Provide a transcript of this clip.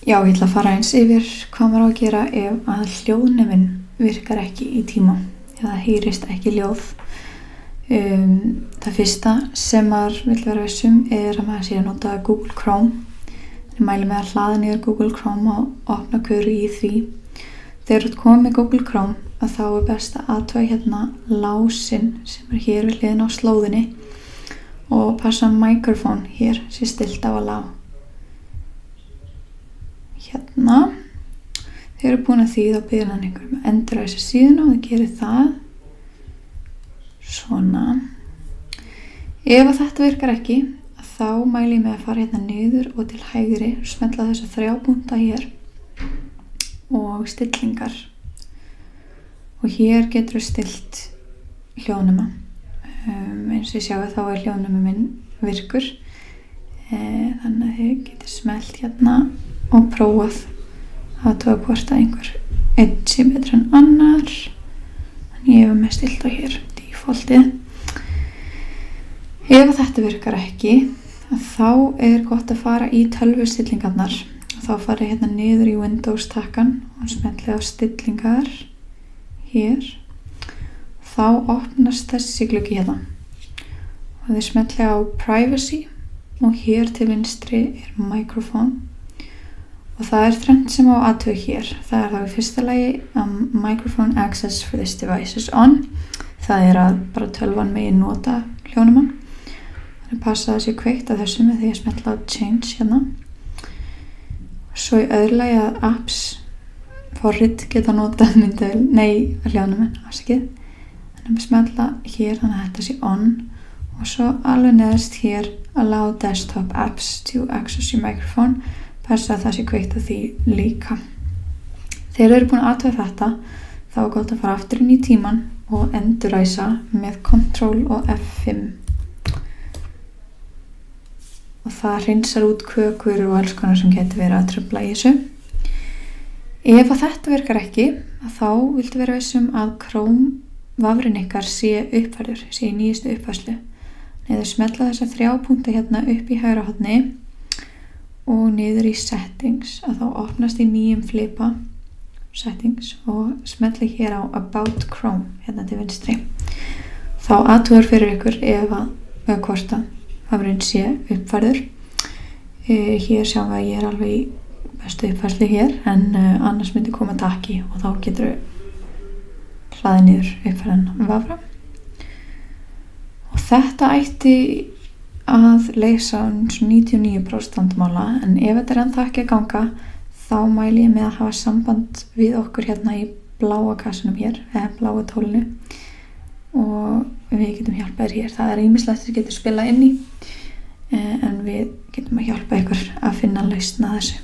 Já, ég ætla að fara eins yfir hvað maður á að gera ef að hljóðneminn virkar ekki í tíma eða heyrist ekki hljóð. Það fyrsta sem maður vill vera vissum að maður sé að nota Google Chrome. Ég mæli með að hlaða niður Google Chrome og opna hverju í því. Þegar þú komið með Google Chrome að þá best að athuga hérna lásinn sem hér við hliðina á slóðinni og passa microphone hér sé stillt á að lá. Hérna, þegar eru búin að því þá byrjar hann einhverjum að endurræsa síðuna og það gerir það svona. Ef að þetta virkar ekki þá mæli ég með að fara hérna niður og til hægri og smella þessa 3 punkta hér og stillingar og hér getur við stillt hljóðnema. Eins og ég sjá að þá hljóðnemi minn virkur, þannig að þið getur smellt hérna og prófað að tóa hvort að einhver einn sé betur en annar. Þannig ég hef með stillt á hér defaultið. Ef þetta virkar ekki þá gott að fara í tölvustillingarnar. Þá farið hérna niður í Windows takkan og smellið á stillingar hér. Þá opnast þessi gluggi hérna og þið smellið á privacy og hér til vinstri microphone. Og það þrennt sem á athuga hér. Það þá í fyrsta lagi microphone access for this device is on. Það að bara tölvan megi nota hljóðnemann. Þannig passa það sé kveikt að þessu með því að smetla á change hérna. Svo í öðru lagi að apps forrit geta nota hljóðnemann, afsakið. Þannig að smetla hér þannig að þetta sé on. Og svo alveg neðast hér allow desktop apps to access your microphone. Passa að það sé kveikt að því líka. Þegar þið eru búin að athuga þetta, þá gott að fara aftur inn í tíman og endurræsa með Ctrl og F5. Og það hreinsar út kökur og alls konar sem getur verið að trufla í þessu. Ef að þetta virkar ekki, þá viltu vera vissum að Chrome vafrinn ykkar sé uppfærður, sé í nýjustu uppfærslu. Neður smella þessa 3 punkta hérna upp í hægra horni og niður í settings að þá opnast í nýjum flipa settings og smelli hér á about Chrome hérna til vinstri. Þá athugar fyrir ykkur ef að hvort að vafrinn sé uppfærður. Hér sjáum við að ég alveg í bestu uppfærslu hér en annars myndi koma takki og þá getur við hlaðið niður uppfærðan vafra. Og þetta ætti að leysa 99% vandamála en ef þetta ennþá ekki að ganga þá mæli ég með að hafa samband við okkur hérna í bláa kassanum hér eða bláa tólinu og við getum hjálpað hér. Það ýmislegt sem getur spilað inn í en við getum að hjálpa ykkur að finna lausn að þessu.